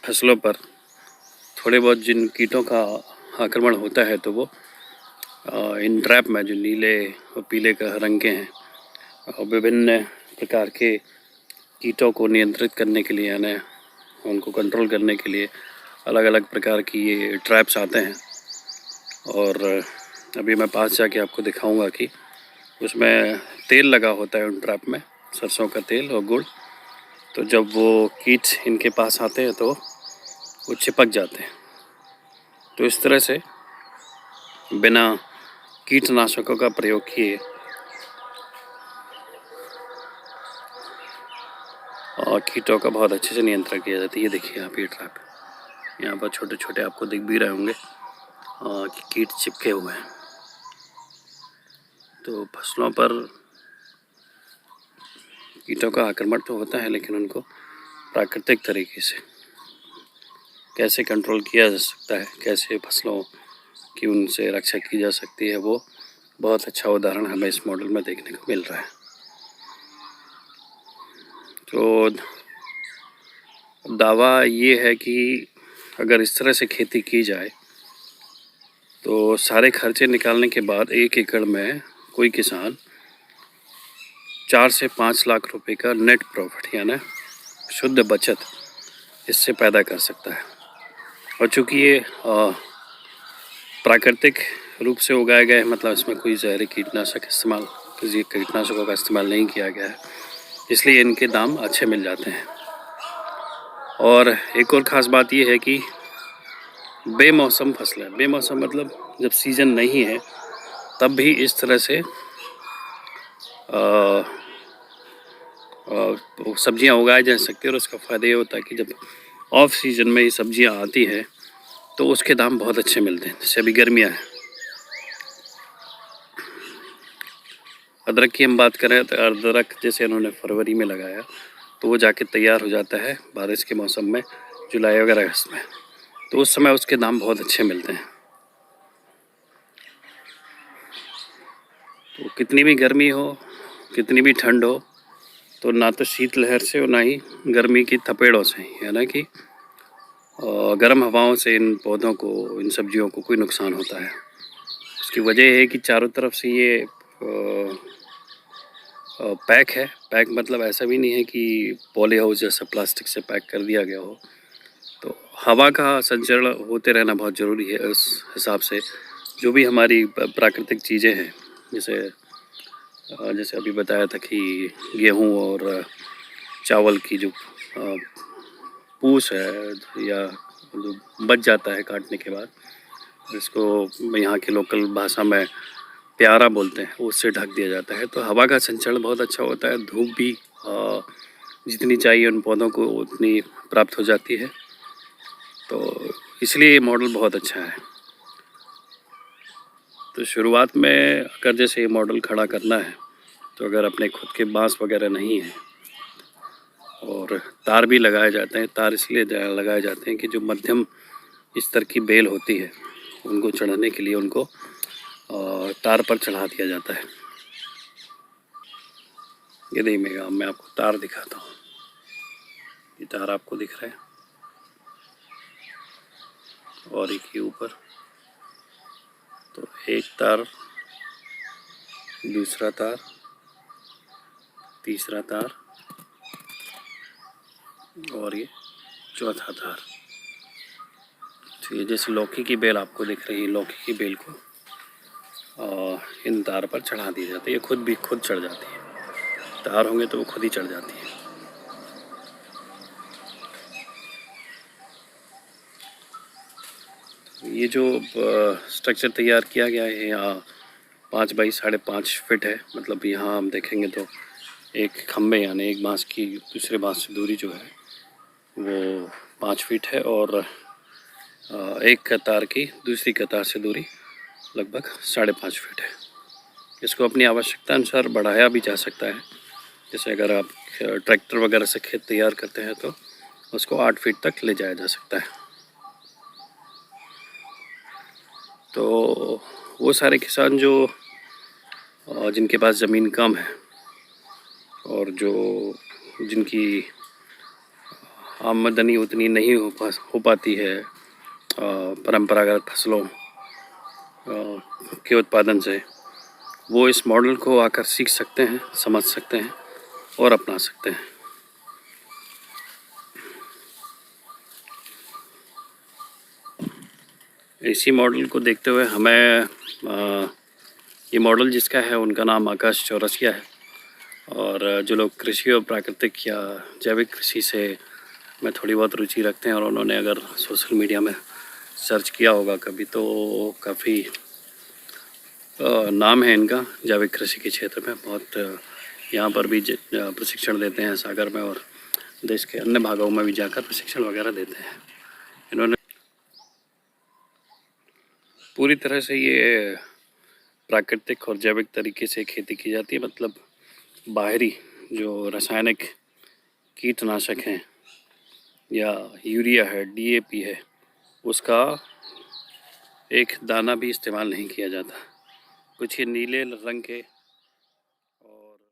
फसलों पर थोड़े बहुत जिन कीटों का आक्रमण होता है तो वो इन ट्रैप में जो नीले और पीले रंग के हैं और विभिन्न प्रकार के कीटों को नियंत्रित करने के लिए यानी उनको कंट्रोल करने के लिए अलग अलग प्रकार की ये ट्रैप्स आते हैं। और अभी मैं पास जाके आपको दिखाऊंगा कि उसमें तेल लगा होता है उन ट्रैप में, सरसों का तेल और गुड़। तो जब वो कीट इनके पास आते हैं तो वो चिपक जाते हैं। तो इस तरह से बिना कीटनाशकों का प्रयोग किए और कीटों का बहुत अच्छे से नियंत्रण किया जाता है। ये देखिए आप, ये ट्रैप यहाँ पर छोटे छोटे आपको दिख भी रहे होंगे कि कीट चिपके हुए हैं। तो फसलों पर कीटों का आक्रमण तो होता है, लेकिन उनको प्राकृतिक तरीके से कैसे कंट्रोल किया जा सकता है, कैसे फसलों की उनसे रक्षा की जा सकती है, वो बहुत अच्छा उदाहरण हमें इस मॉडल में देखने को मिल रहा है। तो दावा ये है कि अगर इस तरह से खेती की जाए तो सारे खर्चे निकालने के बाद 1 एकड़ में कोई किसान 4 से 5 लाख रुपए का नेट प्रॉफिट यानी शुद्ध बचत इससे पैदा कर सकता है। और चूँकि ये प्राकृतिक रूप से उगाए गए, मतलब इसमें कोई जहरी किसी कीटनाशकों का इस्तेमाल नहीं किया गया है, इसलिए इनके दाम अच्छे मिल जाते हैं। और एक और ख़ास बात ये है कि बेमौसम फसलें, बेमौसम मतलब जब सीज़न नहीं है तब भी इस तरह से सब्जियां उगाई जा सकती है। और उसका फ़ायदा ये होता है कि जब ऑफ सीज़न में ये सब्जियां आती हैं तो उसके दाम बहुत अच्छे मिलते हैं। जैसे अभी गर्मियाँ हैं, अदरक की हम बात करें तो अदरक जैसे इन्होंने फरवरी में लगाया तो वो जाके तैयार हो जाता है बारिश के मौसम में, जुलाई वगैरह अगस्त में, तो उस समय उसके दाम बहुत अच्छे मिलते हैं। तो कितनी भी गर्मी हो, कितनी भी ठंड हो, तो ना तो शीतलहर से और ना ही गर्मी की थपेड़ों से, यानी कि गर्म हवाओं से इन पौधों को, इन सब्जियों को कोई नुकसान होता है। उसकी वजह है कि चारों तरफ से ये पैक है। पैक मतलब ऐसा भी नहीं है कि पॉली हाउस जैसा प्लास्टिक से पैक कर दिया गया हो। तो हवा का संचरण होते रहना बहुत ज़रूरी है। उस हिसाब से जो भी हमारी प्राकृतिक चीज़ें हैं, जैसे अभी बताया था कि गेहूँ और चावल की जो पूस है या जो बच जाता है काटने के बाद, इसको यहाँ की लोकल भाषा में प्यारा बोलते हैं, उससे ढक दिया जाता है। तो हवा का संचरण बहुत अच्छा होता है। धूप भी जितनी चाहिए उन पौधों को उतनी प्राप्त हो जाती है। तो इसलिए ये मॉडल बहुत अच्छा है। तो शुरुआत में अगर जैसे ये मॉडल खड़ा करना है तो अगर अपने खुद के बांस वगैरह नहीं है, और तार भी लगाए जाते हैं। तार इसलिए लगाए जाते हैं कि जो मध्यम स्तर की बेल होती है उनको चढ़ाने के लिए उनको तार पर चढ़ा दिया जाता है। ये देखिएगा, मैं आपको तार दिखाता हूँ। ये तार आपको दिख रहा है और एक ही ऊपर, तो एक तार, दूसरा तार, तीसरा तार और ये चौथा तार। तो ये जैसे लौकी की बेल आपको दिख रही है, लौकी की बेल को इन तार पर चढ़ा दी जाती है। ये खुद चढ़ जाती है। तार होंगे तो वो खुद ही चढ़ जाती है। ये जो स्ट्रक्चर तैयार किया गया है यहाँ 5 बाई 5.5 फीट है। मतलब यहाँ हम देखेंगे तो एक खम्भे यानी एक बांस की दूसरे बांस से दूरी जो है वो 5 फीट है, और एक कतार की दूसरी कतार से दूरी लगभग 5.5 फीट है। इसको अपनी आवश्यकता अनुसार बढ़ाया भी जा सकता है। जैसे अगर आप ट्रैक्टर वगैरह से खेत तैयार करते हैं तो उसको 8 फीट तक ले जाया जा सकता है। तो वो सारे किसान जो जिनके पास ज़मीन कम है और जो जिनकी आमदनी उतनी नहीं हो पाती है परंपरागत फसलों के उत्पादन से, वो इस मॉडल को आकर सीख सकते हैं, समझ सकते हैं और अपना सकते हैं। इसी मॉडल को देखते हुए हमें ये मॉडल जिसका है उनका नाम आकाश चौरसिया है, और जो लोग कृषि और प्राकृतिक या जैविक कृषि से में थोड़ी बहुत रुचि रखते हैं और उन्होंने अगर सोशल मीडिया में सर्च किया होगा कभी, तो काफ़ी नाम है इनका जैविक कृषि के क्षेत्र में। बहुत यहाँ पर भी प्रशिक्षण देते हैं सागर में, और देश के अन्य भागों में भी जाकर प्रशिक्षण वगैरह देते हैं। इन्होंने पूरी तरह से ये प्राकृतिक और जैविक तरीके से खेती की जाती है, मतलब बाहरी जो रासायनिक कीटनाशक हैं या यूरिया है, DAP है, उसका एक दाना भी इस्तेमाल नहीं किया जाता। कुछ ये नीले रंग के